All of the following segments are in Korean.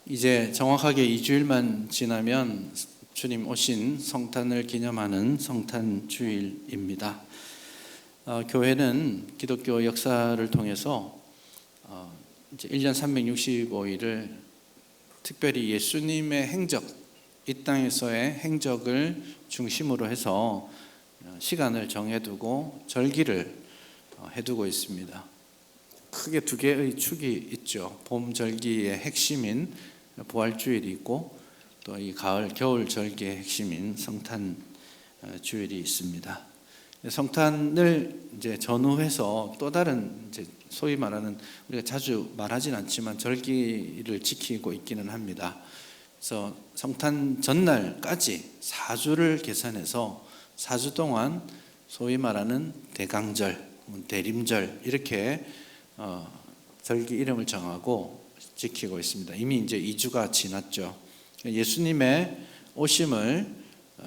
이제 정확하게 2주일만 지나면 주님 오신 성탄을 기념하는 성탄주일입니다. 교회는 기독교 역사를 통해서 이제 1년 365일을 특별히 예수님의 행적, 이 땅에서의 행적을 중심으로 해서 시간을 정해두고 절기를 해두고 있습니다. 크게 두 개의 축이 있죠. 봄 절기의 핵심인 부활주일이 있고 또 이 가을 겨울 절기의 핵심인 성탄 주일이 있습니다. 성탄을 이제 전후해서 또 다른 이제 소위 말하는 우리가 자주 말하진 않지만 절기를 지키고 있기는 합니다. 그래서 성탄 전날까지 4주를 계산해서 4주 동안 소위 말하는 대강절, 대림절 이렇게 절기 이름을 정하고 지키고 있습니다. 이미 이제 2주가 지났죠. 예수님의 오심을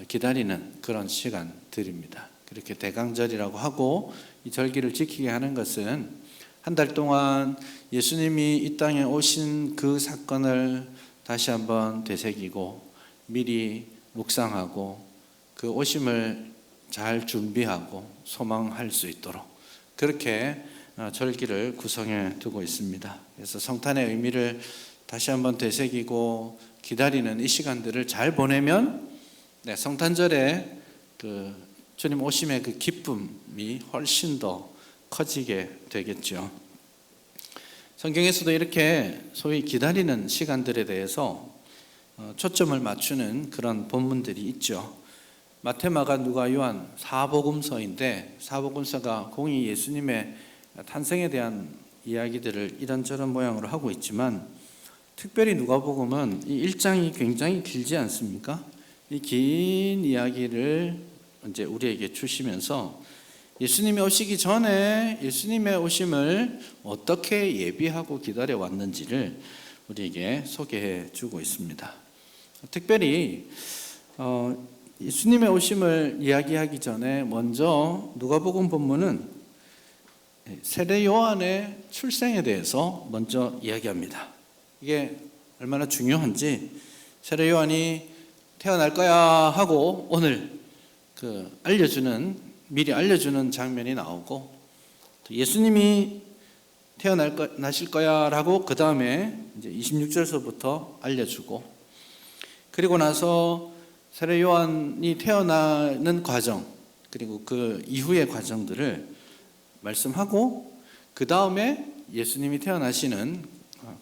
기다리는 그런 시간들입니다. 그렇게 대강절이라고 하고 이 절기를 지키게 하는 것은 한 달 동안 예수님이 이 땅에 오신 그 사건을 다시 한번 되새기고 미리 묵상하고 그 오심을 잘 준비하고 소망할 수 있도록 그렇게 절기를 구성해 두고 있습니다. 그래서 성탄의 의미를 다시 한번 되새기고 기다리는 이 시간들을 잘 보내면 성탄절에 그 주님 오심의 그 기쁨이 훨씬 더 커지게 되겠죠. 성경에서도 이렇게 소위 기다리는 시간들에 대해서 초점을 맞추는 그런 본문들이 있죠. 마태, 마가, 누가, 요한 사복음서인데 사복음서가 공히 예수님의 탄생에 대한 이야기들을 이런저런 모양으로 하고 있지만 특별히 누가복음은 이 1장이 굉장히 길지 않습니까? 이 긴 이야기를 이제 우리에게 주시면서 예수님이 오시기 전에 예수님의 오심을 어떻게 예비하고 기다려 왔는지를 우리에게 소개해 주고 있습니다. 특별히 예수님의 오심을 이야기하기 전에 먼저 누가복음 본문은 세례 요한의 출생에 대해서 먼저 이야기합니다. 이게 얼마나 중요한지 세례 요한이 태어날 거야 하고 오늘 미리 알려주는 장면이 나오고 또 예수님이 나실 거야 라고 그 다음에 이제 26절서부터 알려주고 그리고 나서 세례 요한이 태어나는 과정 그리고 그 이후의 과정들을 말씀하고 그 다음에 예수님이 태어나시는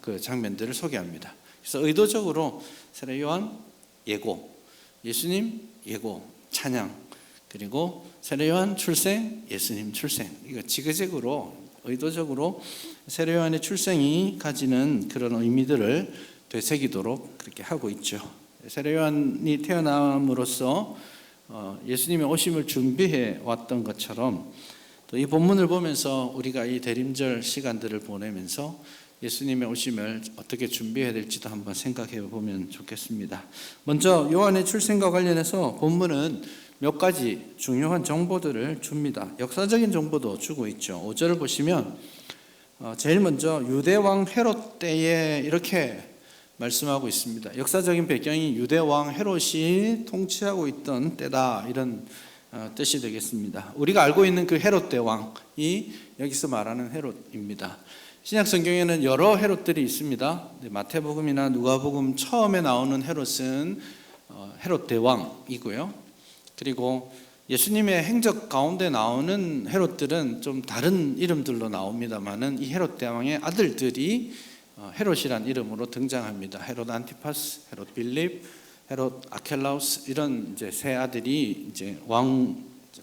그 장면들을 소개합니다. 그래서 의도적으로 세례 요한 예고, 예수님 예고, 찬양, 그리고 세례 요한 출생, 예수님 출생. 이거 지그재그로 의도적으로 세례 요한의 출생이 가지는 그런 의미들을 되새기도록 그렇게 하고 있죠. 세례 요한이 태어남으로써 예수님의 오심을 준비해 왔던 것처럼 또 이 본문을 보면서 우리가 이 대림절 시간들을 보내면서 예수님의 오심을 어떻게 준비해야 될지도 한번 생각해 보면 좋겠습니다. 먼저 요한의 출생과 관련해서 본문은 몇 가지 중요한 정보들을 줍니다. 역사적인 정보도 주고 있죠. 5절을 보시면 제일 먼저 유대왕 헤롯 때에 이렇게 말씀하고 있습니다. 역사적인 배경이 유대왕 헤롯이 통치하고 있던 때다 이런 뜻이 되겠습니다. 우리가 알고 있는 그 헤롯 대왕이 여기서 말하는 헤롯입니다. 신약 성경에는 여러 헤롯들이 있습니다. 마태복음이나 누가복음 처음에 나오는 헤롯은 헤롯 대왕이고요. 그리고 예수님의 행적 가운데 나오는 헤롯들은 좀 다른 이름들로 나옵니다만은 이 헤롯 대왕의 아들들이 헤롯이란 이름으로 등장합니다. 헤롯 안티파스, 헤롯 빌립, 헤롯 아켈라우스 이런 이제 세 아들이 이제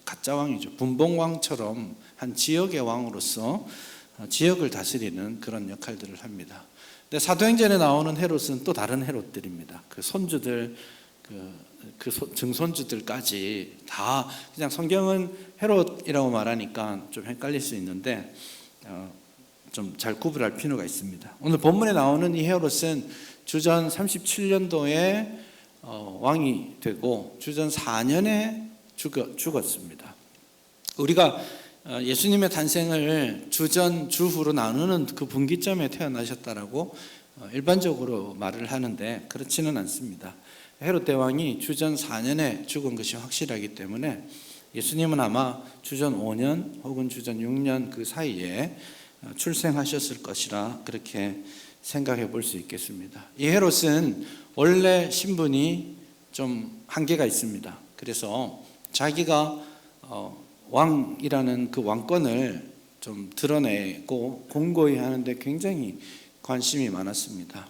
가짜 왕이죠. 분봉왕처럼 한 지역의 왕으로서 지역을 다스리는 그런 역할들을 합니다. 근데 사도행전에 나오는 헤롯은 또 다른 헤롯들입니다. 그 손주들, 그 증손주들까지 다 그냥 성경은 헤롯이라고 말하니까 좀 헷갈릴 수 있는데 좀 잘 구분할 필요가 있습니다. 오늘 본문에 나오는 이 헤롯은 주전 37년도에 왕이 되고 주전 4년에 죽었습니다. 우리가 예수님의 탄생을 주전 주후로 나누는 그 분기점에 태어나셨다라고 일반적으로 말을 하는데 그렇지는 않습니다. 헤롯 대왕이 주전 4년에 죽은 것이 확실하기 때문에 예수님은 아마 주전 5년 혹은 주전 6년 그 사이에 출생하셨을 것이라 그렇게 생각해 볼 수 있겠습니다. 이 헤롯은 원래 신분이 좀 한계가 있습니다. 그래서 자기가 왕이라는 그 왕권을 좀 드러내고 공고히 하는데 굉장히 관심이 많았습니다.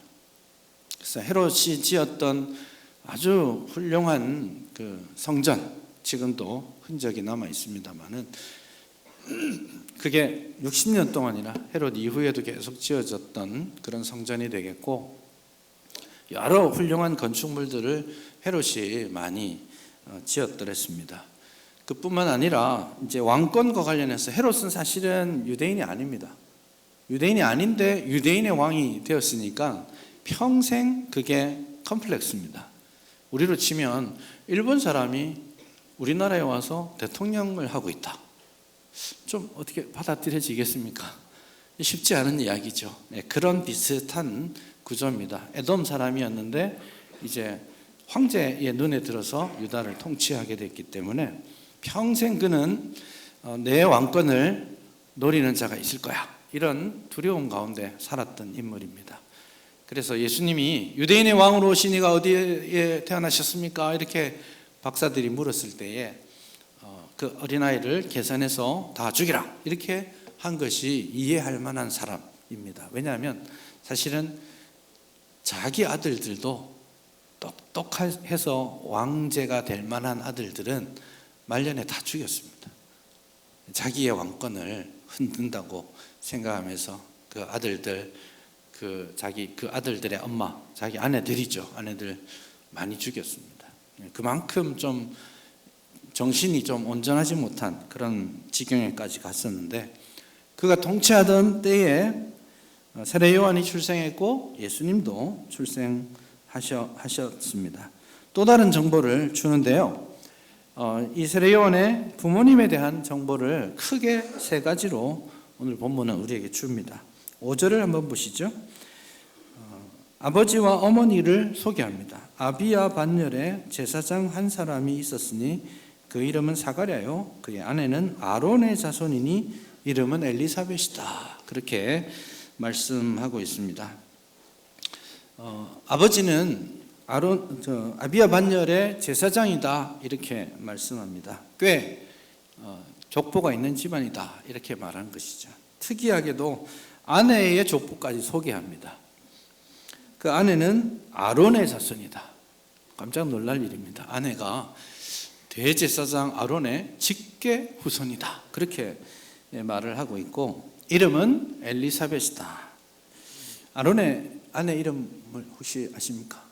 그래서 헤롯이 지었던 아주 훌륭한 그 성전, 지금도 흔적이 남아 있습니다만은 그게 60년 동안이나 헤롯 이후에도 계속 지어졌던 그런 성전이 되겠고, 여러 훌륭한 건축물들을 헤롯이 많이 지었더랬습니다. 그뿐만 아니라 이제 왕권과 관련해서 헤롯은 사실은 유대인이 아닙니다. 유대인이 아닌데 유대인의 왕이 되었으니까 평생 그게 컴플렉스입니다. 우리로 치면 일본 사람이 우리나라에 와서 대통령을 하고 있다. 좀 어떻게 받아들여지겠습니까? 쉽지 않은 이야기죠. 네, 그런 비슷한 구조입니다. 에돔 사람이었는데 이제 황제의 눈에 들어서 유다를 통치하게 됐기 때문에 평생 그는 내 왕권을 노리는 자가 있을 거야, 이런 두려움 가운데 살았던 인물입니다. 그래서 예수님이 유대인의 왕으로 오신 이가 어디에 태어나셨습니까? 이렇게 박사들이 물었을 때에 그 어린아이를 계산해서 다 죽이라 이렇게 한 것이 이해할 만한 사람입니다. 왜냐하면 사실은 자기 아들들도 똑똑해서 왕제가 될 만한 아들들은 말년에 다 죽였습니다. 자기의 왕권을 흔든다고 생각하면서 그 아들들, 그 아들들의 엄마, 자기 아내들이죠. 아내들 많이 죽였습니다. 그만큼 좀 정신이 좀 온전하지 못한 그런 지경에까지 갔었는데, 그가 통치하던 때에 세례 요한이 출생했고 예수님도 출생하셨습니다. 또 다른 정보를 주는데요, 이 세례 요한의 부모님에 대한 정보를 크게 세 가지로 오늘 본문은 우리에게 줍니다. 5절을 한번 보시죠. 아버지와 어머니를 소개합니다. 아비야 반열에 제사장 한 사람이 있었으니 그 이름은 사가랴요, 그의 아내는 아론의 자손이니 이름은 엘리사벳이다. 그렇게 말씀하고 있습니다. 아버지는 아비야 반열의 제사장이다 이렇게 말씀합니다. 꽤 족보가 있는 집안이다 이렇게 말하는 것이죠. 특이하게도 아내의 족보까지 소개합니다. 그 아내는 아론의 자손이다. 깜짝 놀랄 일입니다. 아내가 대제사장 아론의 직계 후손이다. 그렇게 말을 하고 있고, 이름은 엘리사벳이다. 아론의 아내 이름을 혹시 아십니까?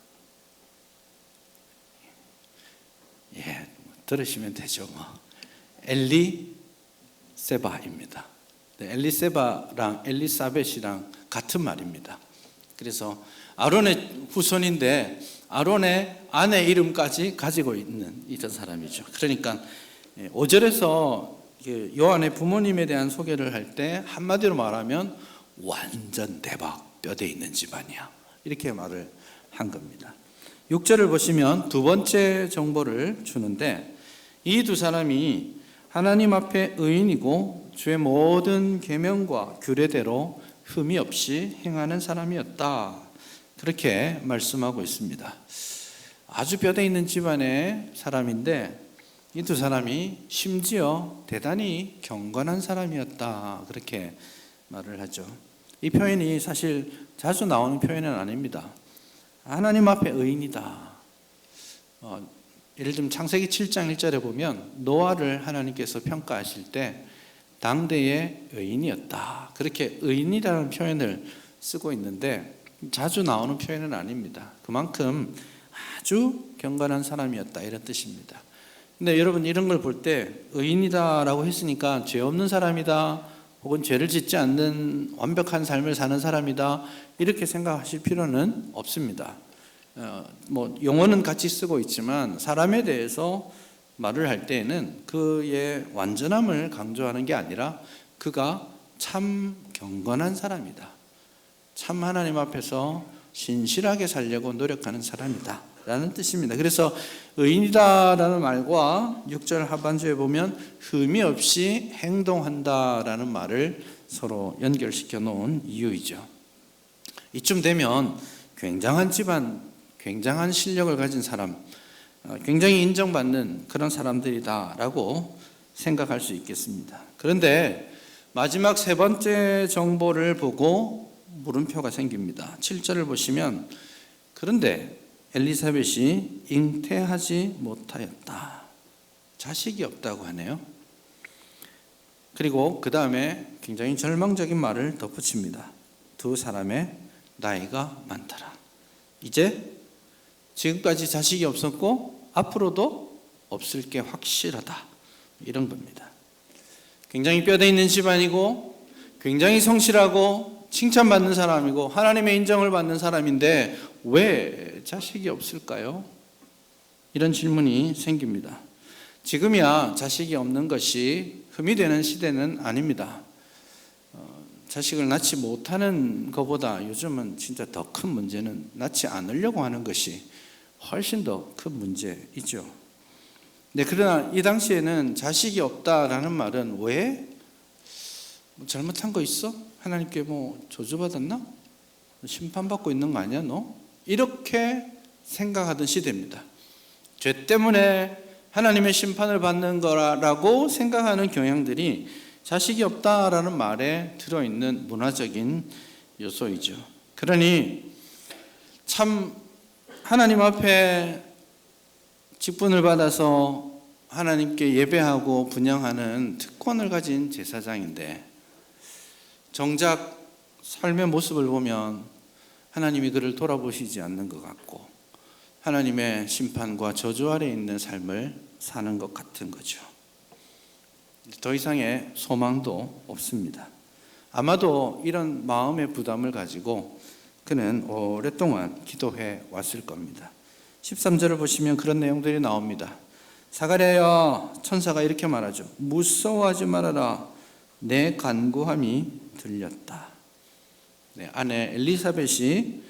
예, 들으시면 되죠. 엘리세바입니다. 네, 엘리세바랑 엘리사벳이랑 같은 말입니다. 그래서 아론의 후손인데 아론의 아내 이름까지 가지고 있는 이런 사람이죠. 그러니까 5절에서 요한의 부모님에 대한 소개를 할 때 한마디로 말하면 완전 대박, 뼈대 있는 집안이야, 이렇게 말을 한 겁니다. 6절을 보시면 두 번째 정보를 주는데, 이 두 사람이 하나님 앞에 의인이고 주의 모든 계명과 규례대로 흠이 없이 행하는 사람이었다. 그렇게 말씀하고 있습니다. 아주 뼈대 있는 집안의 사람인데 이 두 사람이 심지어 대단히 경건한 사람이었다. 그렇게 말을 하죠. 이 표현이 사실 자주 나오는 표현은 아닙니다. 하나님 앞에 의인이다. 예를 들면 창세기 7장 1절에 보면 노아를 하나님께서 평가하실 때 당대의 의인이었다. 그렇게 의인이라는 표현을 쓰고 있는데 자주 나오는 표현은 아닙니다. 그만큼 아주 경건한 사람이었다, 이런 뜻입니다. 근데 여러분, 이런 걸 볼 때 의인이다라고 했으니까 죄 없는 사람이다, 혹은 죄를 짓지 않는 완벽한 삶을 사는 사람이다, 이렇게 생각하실 필요는 없습니다. 용어는 같이 쓰고 있지만 사람에 대해서 말을 할 때에는 그의 완전함을 강조하는 게 아니라 그가 참 경건한 사람이다, 참 하나님 앞에서 신실하게 살려고 노력하는 사람이다 라는 뜻입니다. 그래서 의인이다라는 말과 6절 하반주에 보면 흠이 없이 행동한다라는 말을 서로 연결시켜 놓은 이유이죠. 이쯤 되면 굉장한 집안, 굉장한 실력을 가진 사람, 굉장히 인정받는 그런 사람들이다라고 생각할 수 있겠습니다. 그런데 마지막 세 번째 정보를 보고 물음표가 생깁니다. 7절을 보시면 그런데 엘리사벳이 잉태하지 못하였다. 자식이 없다고 하네요. 그리고 그 다음에 굉장히 절망적인 말을 덧붙입니다. 두 사람의 나이가 많더라. 이제 지금까지 자식이 없었고 앞으로도 없을 게 확실하다. 이런 겁니다. 굉장히 뼈대 있는 집안이고 굉장히 성실하고 칭찬받는 사람이고 하나님의 인정을 받는 사람인데 왜 자식이 없을까요? 이런 질문이 생깁니다. 지금이야 자식이 없는 것이 흠이 되는 시대는 아닙니다. 자식을 낳지 못하는 것보다 요즘은 진짜 더 큰 문제는 낳지 않으려고 하는 것이 훨씬 더 큰 문제이죠. 네, 그러나 이 당시에는 자식이 없다라는 말은 왜? 잘못한 거 있어? 하나님께 저주받았나? 심판받고 있는 거 아니야 너? 이렇게 생각하던 시대입니다. 죄 때문에 하나님의 심판을 받는 거라고 생각하는 경향들이 자식이 없다라는 말에 들어있는 문화적인 요소이죠. 그러니 참 하나님 앞에 직분을 받아서 하나님께 예배하고 분향하는 특권을 가진 제사장인데 정작 삶의 모습을 보면 하나님이 그를 돌아보시지 않는 것 같고 하나님의 심판과 저주 아래 있는 삶을 사는 것 같은 거죠. 더 이상의 소망도 없습니다. 아마도 이런 마음의 부담을 가지고 그는 오랫동안 기도해 왔을 겁니다. 13절을 보시면 그런 내용들이 나옵니다. 사가랴야, 천사가 이렇게 말하죠. 무서워하지 말아라. 내 간구함이 들렸다. 네, 아내 엘리사벳이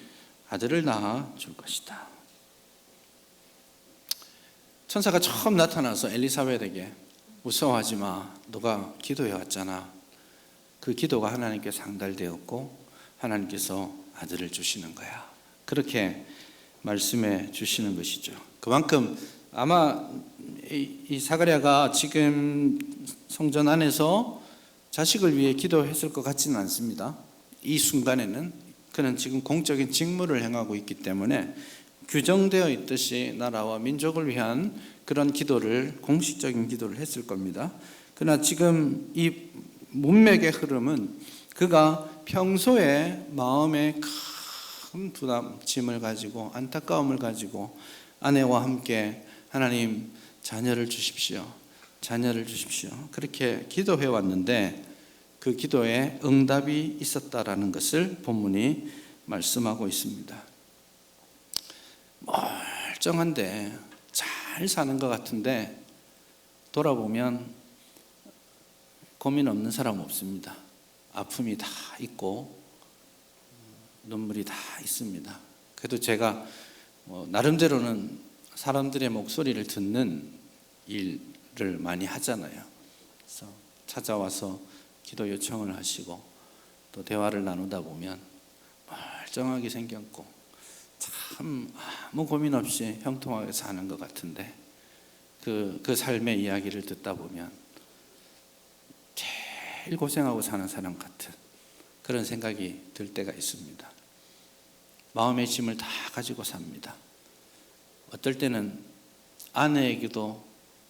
아들을 낳아 줄 것이다. 천사가 처음 나타나서 엘리사벳에게 무서워하지 마. 너가 기도해 왔잖아. 그 기도가 하나님께 상달되었고 하나님께서 아들을 주시는 거야. 그렇게 말씀해 주시는 것이죠. 그만큼 아마 이 사가랴가 지금 성전 안에서 자식을 위해 기도했을 것 같지는 않습니다. 이 순간에는 그는 지금 공적인 직무를 행하고 있기 때문에 규정되어 있듯이 나라와 민족을 위한 그런 기도를, 공식적인 기도를 했을 겁니다. 그러나 지금 이 문맥의 흐름은 그가 평소에 마음에 큰 부담, 짐을 가지고 안타까움을 가지고 아내와 함께 하나님 자녀를 주십시오. 자녀를 주십시오. 그렇게 기도해 왔는데 그 기도에 응답이 있었다라는 것을 본문이 말씀하고 있습니다. 멀쩡한데 잘 사는 것 같은데 돌아보면 고민 없는 사람 없습니다. 아픔이 다 있고 눈물이 다 있습니다. 그래도 제가 나름대로는 사람들의 목소리를 듣는 일을 많이 하잖아요. 그래서 찾아와서 기도 요청을 하시고 또 대화를 나누다 보면 멀쩡하게 생겼고 참 아무 고민 없이 형통하게 사는 것 같은데 그 삶의 이야기를 듣다 보면 제일 고생하고 사는 사람 같은 그런 생각이 들 때가 있습니다. 마음의 짐을 다 가지고 삽니다. 어떨 때는 아내에게도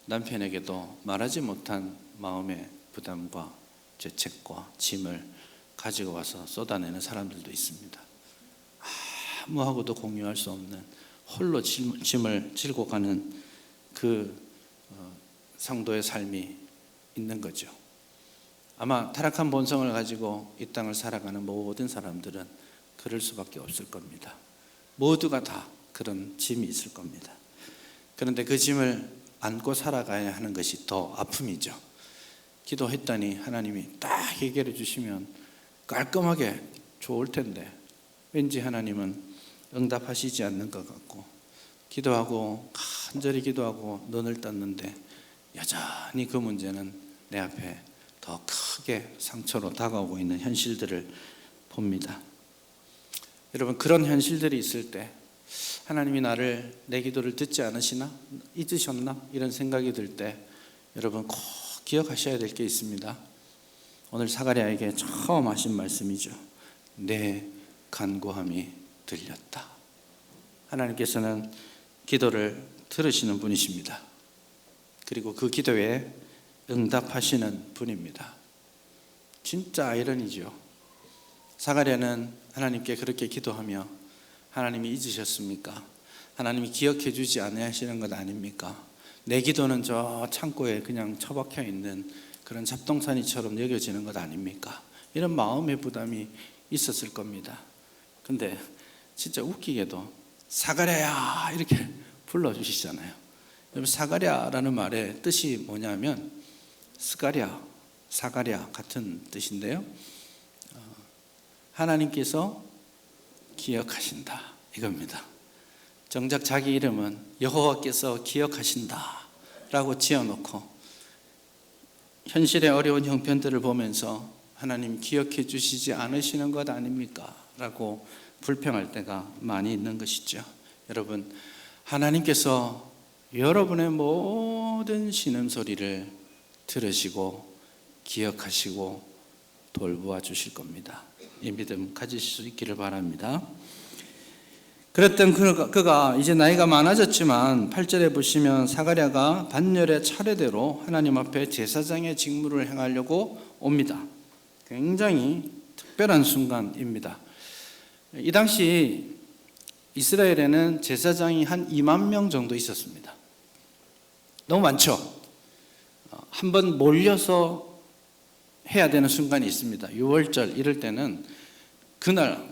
남편에게도 말하지 못한 마음의 부담과 죄책과 짐을 가지고 와서 쏟아내는 사람들도 있습니다. 아무하고도 공유할 수 없는 홀로 짐을 지고 가는 그 성도의 삶이 있는 거죠. 아마 타락한 본성을 가지고 이 땅을 살아가는 모든 사람들은 그럴 수밖에 없을 겁니다. 모두가 다 그런 짐이 있을 겁니다. 그런데 그 짐을 안고 살아가야 하는 것이 더 아픔이죠. 기도했더니 하나님이 딱 해결해 주시면 깔끔하게 좋을 텐데 왠지 하나님은 응답하시지 않는 것 같고, 기도하고 간절히 기도하고 눈을 떴는데 여전히 그 문제는 내 앞에 더 크게 상처로 다가오고 있는 현실들을 봅니다. 여러분, 그런 현실들이 있을 때 하나님이 내 기도를 듣지 않으시나? 잊으셨나? 이런 생각이 들 때 여러분 꼭 기억하셔야 될 게 있습니다. 오늘 사가랴에게 처음 하신 말씀이죠. 내 간구함이 들렸다. 하나님께서는 기도를 들으시는 분이십니다. 그리고 그 기도에 응답하시는 분입니다. 진짜 아이러니죠. 사가랴는 하나님께 그렇게 기도하며 하나님이 잊으셨습니까? 하나님이 기억해 주지 않으시는 것 아닙니까? 내 기도는 저 창고에 그냥 처박혀 있는 그런 잡동사니처럼 여겨지는 것 아닙니까? 이런 마음의 부담이 있었을 겁니다. 근데 진짜 웃기게도 사가랴야 이렇게 불러주시잖아요. 여러분, 사가랴라는 말의 뜻이 뭐냐면 스가랴, 사가랴 같은 뜻인데요. 하나님께서 기억하신다 이겁니다. 정작 자기 이름은 여호와께서 기억하신다 라고 지어놓고 현실의 어려운 형편들을 보면서 하나님 기억해 주시지 않으시는 것 아닙니까? 라고 불평할 때가 많이 있는 것이죠. 여러분, 하나님께서 여러분의 모든 신음소리를 들으시고 기억하시고 돌보아 주실 겁니다. 이 믿음 가지실 수 있기를 바랍니다. 그랬던 그가 이제 나이가 많아졌지만 8절에 보시면 사가랴가 반열의 차례대로 하나님 앞에 제사장의 직무를 행하려고 옵니다. 굉장히 특별한 순간입니다. 이 당시 이스라엘에는 제사장이 한 2만 명 정도 있었습니다. 너무 많죠? 한번 몰려서 해야 되는 순간이 있습니다. 6월절 이럴 때는 그날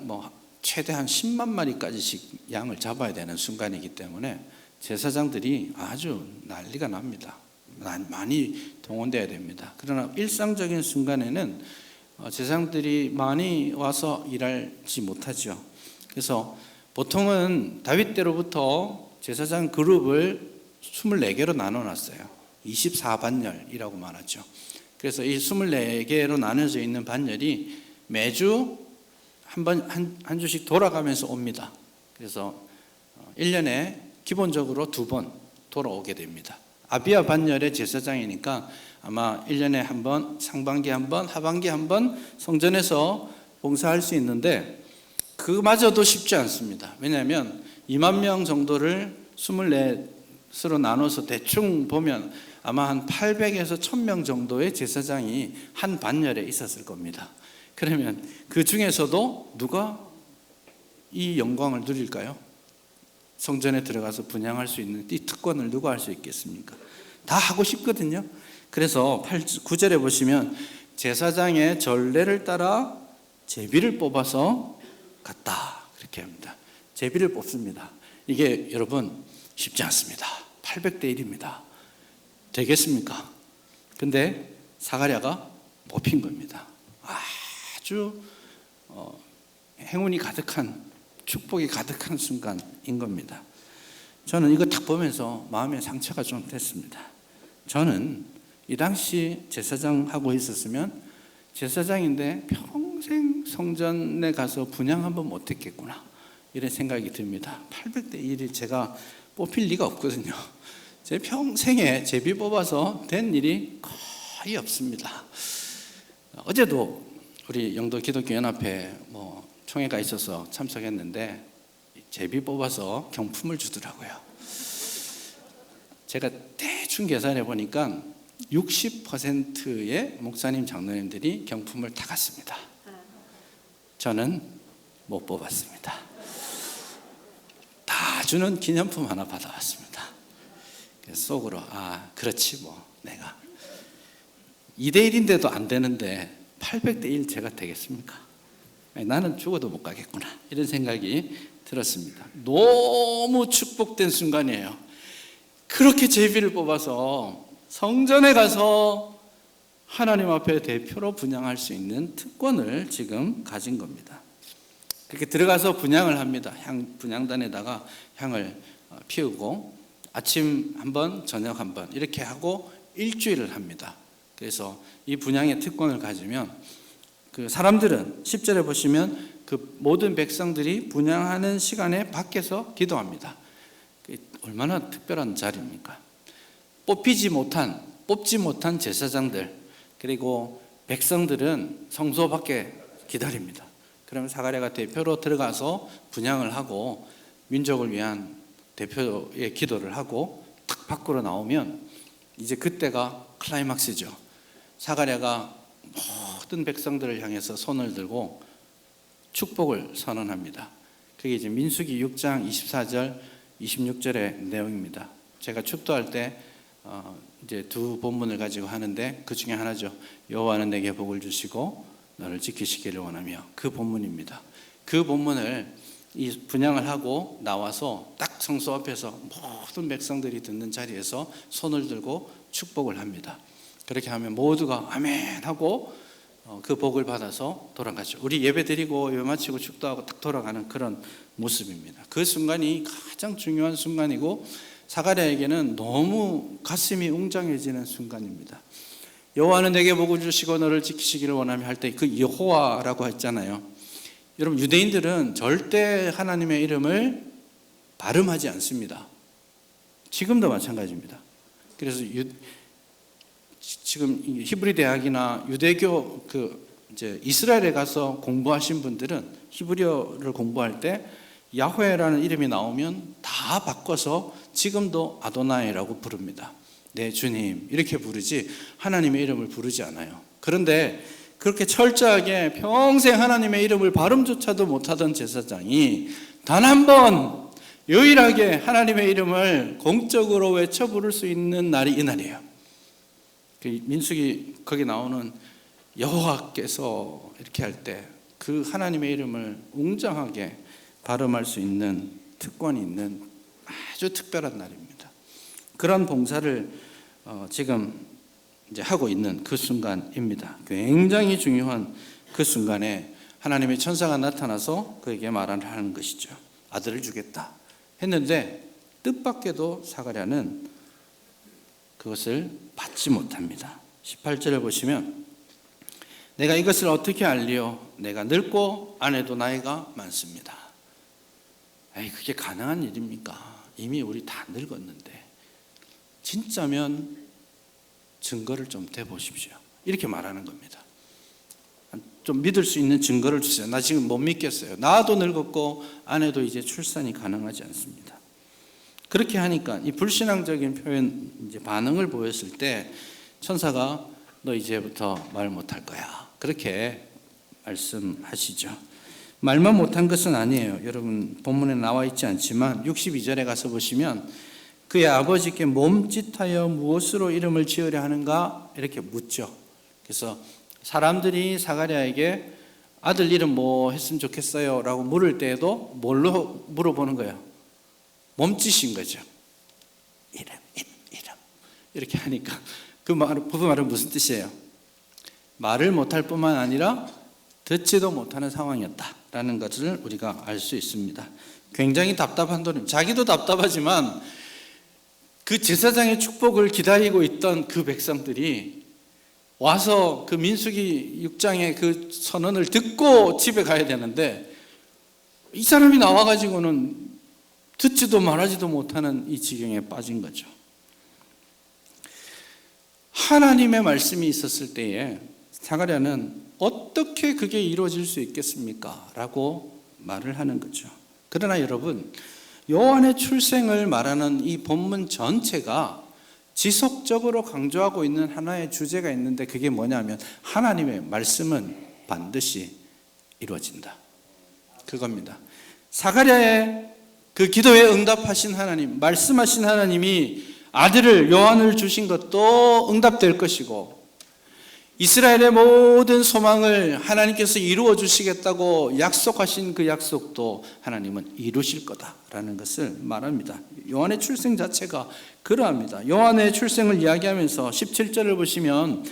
최대한 10만 마리까지씩 양을 잡아야 되는 순간이기 때문에 제사장들이 아주 난리가 납니다. 많이 동원돼야 됩니다. 그러나 일상적인 순간에는 제사장들이 많이 와서 일하지 못하죠. 그래서 보통은 다윗 때로부터 제사장 그룹을 24개로 나눠놨어요. 24반열이라고 말하죠. 그래서 이 24개로 나눠져 있는 반열이 매주 한 주씩 돌아가면서 옵니다. 그래서 1년에 기본적으로 2번 돌아오게 됩니다. 아비야 반열의 제사장이니까 아마 1년에 한 번, 상반기 한 번, 하반기 한 번 성전에서 봉사할 수 있는데 그마저도 쉽지 않습니다. 왜냐하면 2만 명 정도를 24수로 나눠서 대충 보면 아마 한 800에서 1000명 정도의 제사장이 한 반열에 있었을 겁니다. 그러면 그 중에서도 누가 이 영광을 누릴까요? 성전에 들어가서 분향할 수 있는 이 특권을 누가 할 수 있겠습니까? 다 하고 싶거든요. 그래서 9절에 보시면 제사장의 전례를 따라 제비를 뽑아서 갔다 그렇게 합니다. 제비를 뽑습니다. 이게 여러분 쉽지 않습니다. 800대 1입니다. 되겠습니까? 근데 사가랴가 뽑힌 겁니다. 아주 행운이 가득한, 축복이 가득한 순간인 겁니다. 저는 이거 딱 보면서 마음의 상처가 좀 됐습니다. 저는 이 당시 제사장 하고 있었으면 제사장인데 평생 성전에 가서 분향 한번 못했겠구나 이런 생각이 듭니다. 800대 1이 제가 뽑힐 리가 없거든요. 제 평생에 제비 뽑아서 된 일이 거의 없습니다. 어제도 우리 영도 기독교 연합회 총회가 있어서 참석했는데 제비 뽑아서 경품을 주더라고요. 제가 대충 계산해 보니까 60%의 목사님 장로님들이 경품을 다 갔습니다. 저는 못 뽑았습니다. 다 주는 기념품 하나 받아왔습니다. 속으로 그렇지 내가 2대 1인데도 안 되는데 800대 1 제가 되겠습니까? 나는 죽어도 못 가겠구나 이런 생각이 들었습니다. 너무 축복된 순간이에요. 그렇게 제비를 뽑아서 성전에 가서 하나님 앞에 대표로 분향할 수 있는 특권을 지금 가진 겁니다. 그렇게 들어가서 분향을 합니다. 분향단에다가 향을 피우고 아침 한 번, 저녁 한 번 이렇게 하고 일주일을 합니다. 그래서 이 분향의 특권을 가지면 그 사람들은 10절에 보시면 그 모든 백성들이 분향하는 시간에 밖에서 기도합니다. 얼마나 특별한 자리입니까? 뽑지 못한 제사장들 그리고 백성들은 성소 밖에 기다립니다. 그러면 사가랴가 대표로 들어가서 분향을 하고 민족을 위한 대표의 기도를 하고 딱 밖으로 나오면 이제 그때가 클라이막스죠. 사가랴가 모든 백성들을 향해서 손을 들고 축복을 선언합니다. 그게 이제 민수기 6장 24절 26절의 내용입니다. 제가 축도할 때 이제 두 본문을 가지고 하는데 그 중에 하나죠. 여호와는 내게 복을 주시고 너를 지키시기를 원하며, 그 본문입니다. 그 본문을 이 분향을 하고 나와서 딱 성소 앞에서 모든 백성들이 듣는 자리에서 손을 들고 축복을 합니다. 그렇게 하면 모두가 아멘 하고 그 복을 받아서 돌아가죠. 우리 예배 드리고 예배 마치고 축도하고 딱 돌아가는 그런 모습입니다. 그 순간이 가장 중요한 순간이고 사가랴에게는 너무 가슴이 웅장해지는 순간입니다. 여호와는 내게 복을 주시고 너를 지키시기를 원하며 할 때 그 여호와라고 했잖아요. 여러분, 유대인들은 절대 하나님의 이름을 발음하지 않습니다. 지금도 마찬가지입니다. 그래서 지금 히브리 대학이나 유대교 이제 이스라엘에 가서 공부하신 분들은 히브리어를 공부할 때 야훼라는 이름이 나오면 다 바꿔서 지금도 아도나이라고 부릅니다. 네, 주님 이렇게 부르지 하나님의 이름을 부르지 않아요. 그런데 그렇게 철저하게 평생 하나님의 이름을 발음조차도 못하던 제사장이 단 한 번 유일하게 하나님의 이름을 공적으로 외쳐 부를 수 있는 날이 이날이에요. 민수기 거기 나오는 여호와께서 이렇게 할 때 그 하나님의 이름을 웅장하게 발음할 수 있는 특권이 있는 아주 특별한 날입니다. 그런 봉사를 지금 이제 하고 있는 그 순간입니다. 굉장히 중요한 그 순간에 하나님의 천사가 나타나서 그에게 말을 하는 것이죠. 아들을 주겠다 했는데 뜻밖에도 사가랴는 그것을 받지 못합니다. 18절을 보시면 내가 이것을 어떻게 알리요? 내가 늙고 아내도 나이가 많습니다. 그게 가능한 일입니까? 이미 우리 다 늙었는데 진짜면 증거를 좀 대보십시오. 이렇게 말하는 겁니다. 좀 믿을 수 있는 증거를 주세요. 나 지금 못 믿겠어요. 나도 늙었고 아내도 이제 출산이 가능하지 않습니다. 그렇게 하니까 이 불신앙적인 표현, 이제 반응을 보였을 때 천사가 너 이제부터 말 못할 거야. 그렇게 말씀하시죠. 말만 못한 것은 아니에요. 여러분 본문에 나와 있지 않지만 62절에 가서 보시면 그의 아버지께 몸짓하여 무엇으로 이름을 지으려 하는가 이렇게 묻죠. 그래서 사람들이 사가랴에게 아들 이름 뭐 했으면 좋겠어요 라고 물을 때에도 뭘로 물어보는 거예요? 몸짓인 거죠. 이름 이렇게 하니까 그 말은 무슨 뜻이에요? 말을 못할 뿐만 아니라 듣지도 못하는 상황이었다라는 것을 우리가 알 수 있습니다. 굉장히 답답한 도림, 자기도 답답하지만 그 제사장의 축복을 기다리고 있던 그 백성들이 와서 그 민수기 6장의 그 선언을 듣고 집에 가야 되는데 이 사람이 나와가지고는 듣지도 말하지도 못하는 이 지경에 빠진 거죠. 하나님의 말씀이 있었을 때에 사가랴는 어떻게 그게 이루어질 수 있겠습니까? 라고 말을 하는 거죠. 그러나 여러분, 요한의 출생을 말하는 이 본문 전체가 지속적으로 강조하고 있는 하나의 주제가 있는데 그게 뭐냐면 하나님의 말씀은 반드시 이루어진다. 그겁니다. 사가랴의 그 기도에 응답하신 하나님, 말씀하신 하나님이 아들을 요한을 주신 것도 응답될 것이고 이스라엘의 모든 소망을 하나님께서 이루어 주시겠다고 약속하신 그 약속도 하나님은 이루실 거다라는 것을 말합니다. 요한의 출생 자체가 그러합니다. 요한의 출생을 이야기하면서 17절을 보시면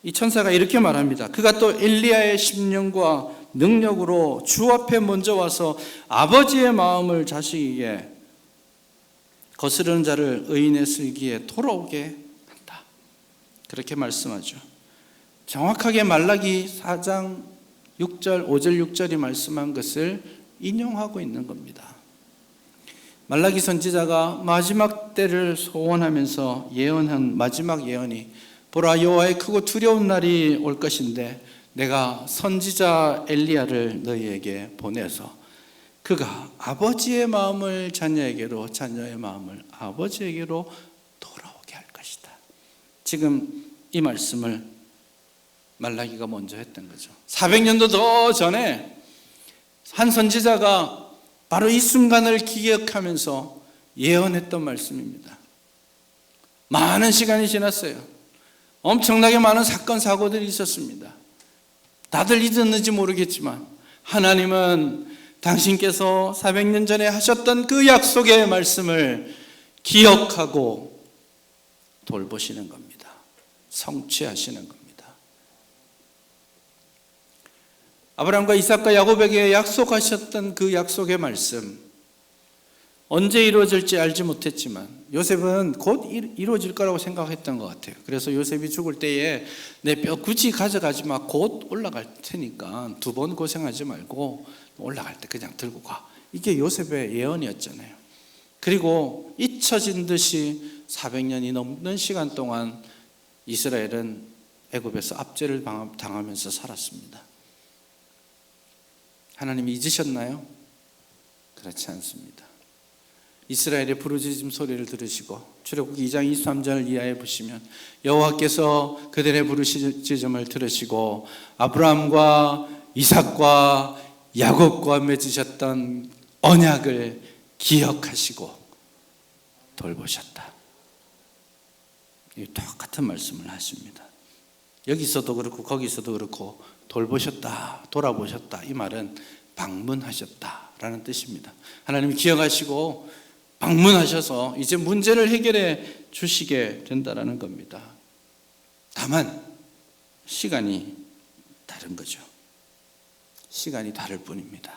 이 천사가 이렇게 말합니다. 그가 또 엘리야의 심령과 능력으로 주 앞에 먼저 와서 아버지의 마음을 자식에게 거스르는 자를 의인의 슬기에 돌아오게 한다. 그렇게 말씀하죠. 정확하게 말라기 4장 6절, 5절, 6절이 말씀한 것을 인용하고 있는 겁니다. 말라기 선지자가 마지막 때를 소원하면서 예언한 마지막 예언이 보라 여호와의 크고 두려운 날이 올 것인데 내가 선지자 엘리야를 너희에게 보내서 그가 아버지의 마음을 자녀에게로 자녀의 마음을 아버지에게로 돌아오게 할 것이다. 지금 이 말씀을 말라기가 먼저 했던 거죠. 400년도 더 전에 한 선지자가 바로 이 순간을 기억하면서 예언했던 말씀입니다. 많은 시간이 지났어요. 엄청나게 많은 사건 사고들이 있었습니다. 다들 잊었는지 모르겠지만 하나님은 당신께서 400년 전에 하셨던 그 약속의 말씀을 기억하고 돌보시는 겁니다. 성취하시는 겁니다. 아브라함과 이삭과 야곱에게 약속하셨던 그 약속의 말씀, 언제 이루어질지 알지 못했지만 요셉은 곧 이루어질 거라고 생각했던 것 같아요. 그래서 요셉이 죽을 때에 내 뼈 굳이 가져가지 마, 곧 올라갈 테니까 2번 고생하지 말고 올라갈 때 그냥 들고 가. 이게 요셉의 예언이었잖아요. 그리고 잊혀진 듯이 400년이 넘는 시간 동안 이스라엘은 애굽에서 압제를 당하면서 살았습니다. 하나님이 잊으셨나요? 그렇지 않습니다. 이스라엘의 부르짖음 소리를 들으시고 출애굽기 2장 23절 이하에 보시면 여호와께서 그들의 부르짖음을 들으시고 아브라함과 이삭과 야곱과 맺으셨던 언약을 기억하시고 돌보셨다. 똑같은 말씀을 하십니다. 여기서도 그렇고 거기서도 그렇고 돌보셨다, 돌아보셨다, 이 말은 방문하셨다라는 뜻입니다. 하나님이 기억하시고 방문하셔서 이제 문제를 해결해 주시게 된다라는 겁니다. 다만 시간이 다른 거죠. 시간이 다를 뿐입니다.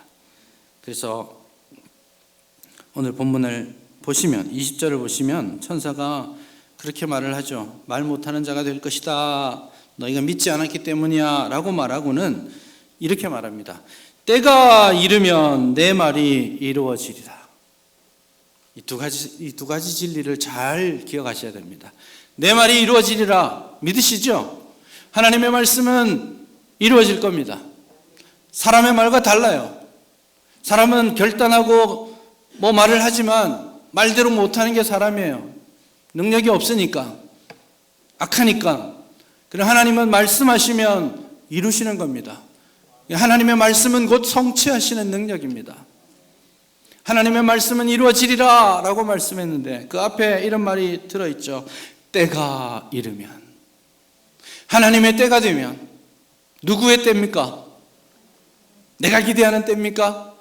그래서 오늘 본문을 보시면 20절을 보시면 천사가 그렇게 말을 하죠. 말 못하는 자가 될 것이다. 너희가 믿지 않았기 때문이야 라고 말하고는 이렇게 말합니다. 때가 이르면 내 말이 이루어지리라. 이 두 가지 진리를 잘 기억하셔야 됩니다. 내 말이 이루어지리라 믿으시죠? 하나님의 말씀은 이루어질 겁니다. 사람의 말과 달라요. 사람은 결단하고 뭐 말을 하지만 말대로 못하는 게 사람이에요. 능력이 없으니까, 악하니까. 그럼 하나님은 말씀하시면 이루시는 겁니다. 하나님의 말씀은 곧 성취하시는 능력입니다. 하나님의 말씀은 이루어지리라 라고 말씀했는데 그 앞에 이런 말이 들어있죠. 때가 이르면, 하나님의 때가 되면. 누구의 때입니까? 내가 기대하는 때입니까?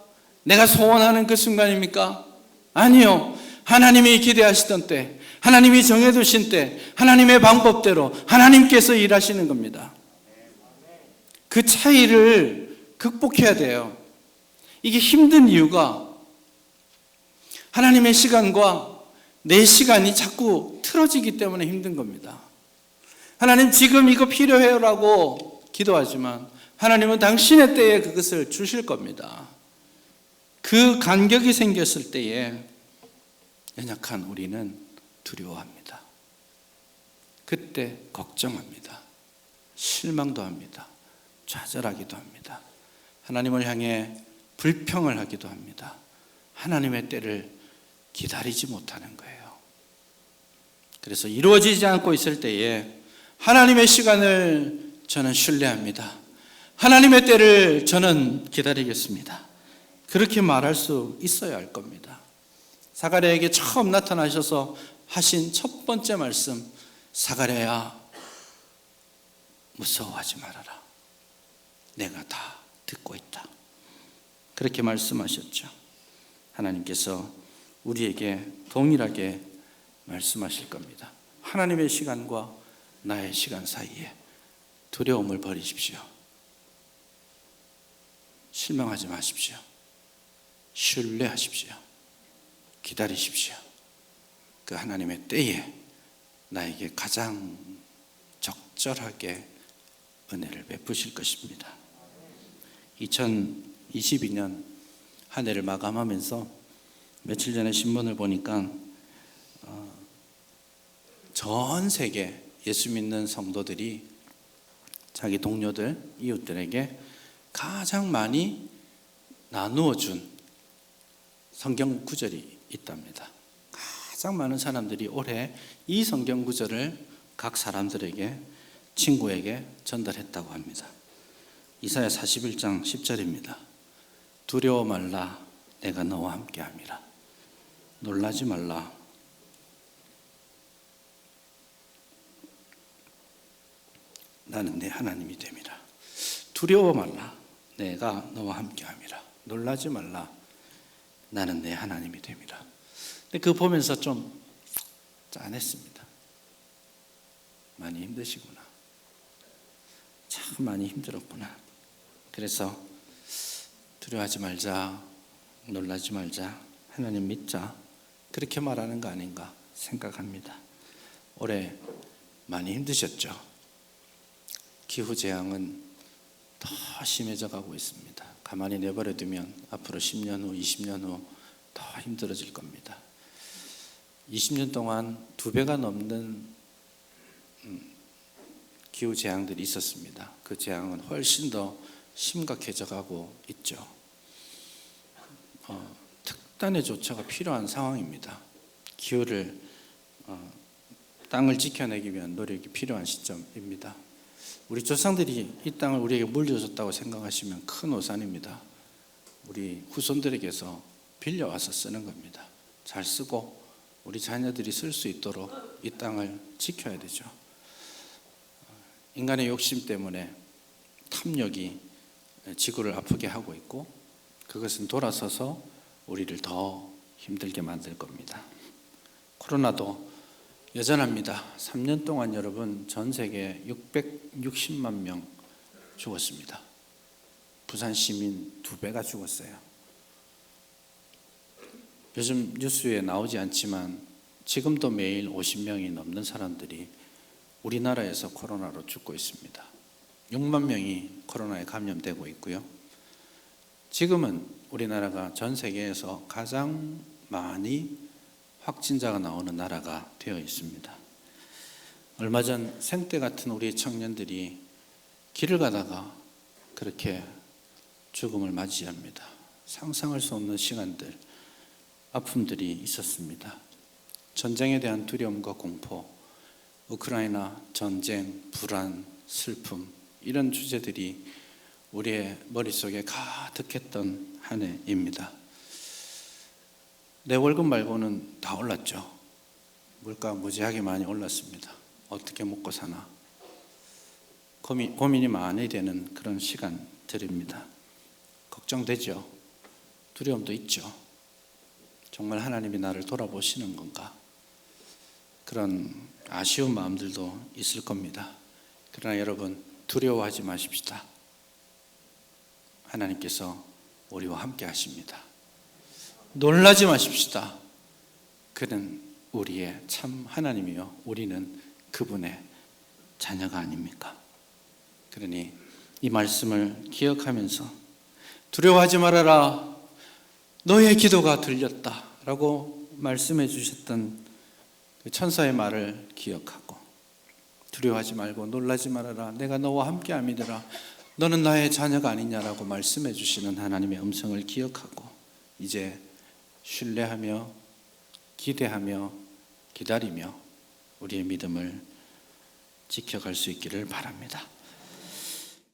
내가 소원하는 그 순간입니까? 아니요. 하나님이 기대하시던 때, 하나님이 정해두신 때, 하나님의 방법대로 하나님께서 일하시는 겁니다. 그 차이를 극복해야 돼요. 이게 힘든 이유가 하나님의 시간과 내 시간이 자꾸 틀어지기 때문에 힘든 겁니다. 하나님 지금 이거 필요해요라고 기도하지만 하나님은 당신의 때에 그것을 주실 겁니다. 그 간격이 생겼을 때에 연약한 우리는 두려워합니다. 그때 걱정합니다. 실망도 합니다. 좌절하기도 합니다. 하나님을 향해 불평을 하기도 합니다. 하나님의 때를 기다리지 못하는 거예요. 그래서 이루어지지 않고 있을 때에 하나님의 시간을 저는 신뢰합니다. 하나님의 때를 저는 기다리겠습니다. 그렇게 말할 수 있어야 할 겁니다. 사가랴에게 처음 나타나셔서 하신 첫 번째 말씀, 사가랴야 무서워하지 말아라. 내가 다 듣고 있다. 그렇게 말씀하셨죠. 하나님께서 우리에게 동일하게 말씀하실 겁니다. 하나님의 시간과 나의 시간 사이에 두려움을 버리십시오. 실망하지 마십시오. 신뢰하십시오. 기다리십시오. 그 하나님의 때에 나에게 가장 적절하게 은혜를 베푸실 것입니다. 2022년 한 해를 마감하면서 며칠 전에 신문을 보니까 전 세계 예수 믿는 성도들이 자기 동료들, 이웃들에게 가장 많이 나누어 준 성경 구절이 있답니다. 가장 많은 사람들이 올해 이 성경 구절을 각 사람들에게, 친구에게 전달했다고 합니다. 이사야 41장 10절입니다. 두려워 말라, 내가 너와 함께함이라. 놀라지 말라, 나는 내 하나님이 됨이라. 두려워 말라, 내가 너와 함께함이라. 놀라지 말라, 나는 내 하나님이 됨이라. 근데 그거 보면서 좀 짠했습니다. 많이 힘드시구나. 참 많이 힘들었구나. 그래서 두려워하지 말자, 놀라지 말자, 하나님 믿자, 그렇게 말하는 거 아닌가 생각합니다. 올해 많이 힘드셨죠? 기후재앙은 더 심해져 가고 있습니다. 가만히 내버려 두면 앞으로 10년 후, 20년 후 더 힘들어질 겁니다. 20년 동안 2배가 넘는 기후재앙들이 있었습니다. 그 재앙은 훨씬 더 심각해져 가고 있죠. 특단의 조처가 필요한 상황입니다. 기후를, 땅을 지켜내기 위한 노력이 필요한 시점입니다. 우리 조상들이 이 땅을 우리에게 물려줬다고 생각하시면 큰 오산입니다. 우리 후손들에게서 빌려와서 쓰는 겁니다. 잘 쓰고 우리 자녀들이 쓸 수 있도록 이 땅을 지켜야 되죠. 인간의 욕심 때문에 탐욕이 지구를 아프게 하고 있고, 그것은 돌아서서 우리를 더 힘들게 만들 겁니다. 코로나도 여전합니다. 3년 동안 여러분 전 세계 660만 명 죽었습니다. 부산 시민 2배가 죽었어요. 요즘 뉴스에 나오지 않지만 지금도 매일 50명이 넘는 사람들이 우리나라에서 코로나로 죽고 있습니다. 6만 명이 코로나에 감염되고 있고요. 지금은 우리나라가 전 세계에서 가장 많이 확진자가 나오는 나라가 되어 있습니다. 얼마 전 생떼 같은 우리 청년들이 길을 가다가 그렇게 죽음을 맞이합니다. 상상할 수 없는 시간들, 아픔들이 있었습니다. 전쟁에 대한 두려움과 공포, 우크라이나 전쟁, 불안, 슬픔, 이런 주제들이 우리의 머릿속에 가득했던 한 해입니다. 내 월급 말고는 다 올랐죠. 물가 무지하게 많이 올랐습니다. 어떻게 먹고 사나 고민이 많이 되는 그런 시간들입니다. 걱정되죠. 두려움도 있죠. 정말 하나님이 나를 돌아보시는 건가? 그런 아쉬운 마음들도 있을 겁니다. 그러나 여러분, 두려워하지 마십시다. 하나님께서 우리와 함께 하십니다. 놀라지 마십시다. 그는 우리의 참 하나님이요, 우리는 그분의 자녀가 아닙니까? 그러니 이 말씀을 기억하면서 두려워하지 말아라, 너의 기도가 들렸다 라고 말씀해 주셨던 그 천사의 말을 기억하고, 두려워하지 말고 놀라지 말아라, 내가 너와 함께 함이더라, 너는 나의 자녀가 아니냐라고 말씀해 주시는 하나님의 음성을 기억하고, 이제 신뢰하며 기대하며 기다리며 우리의 믿음을 지켜갈 수 있기를 바랍니다.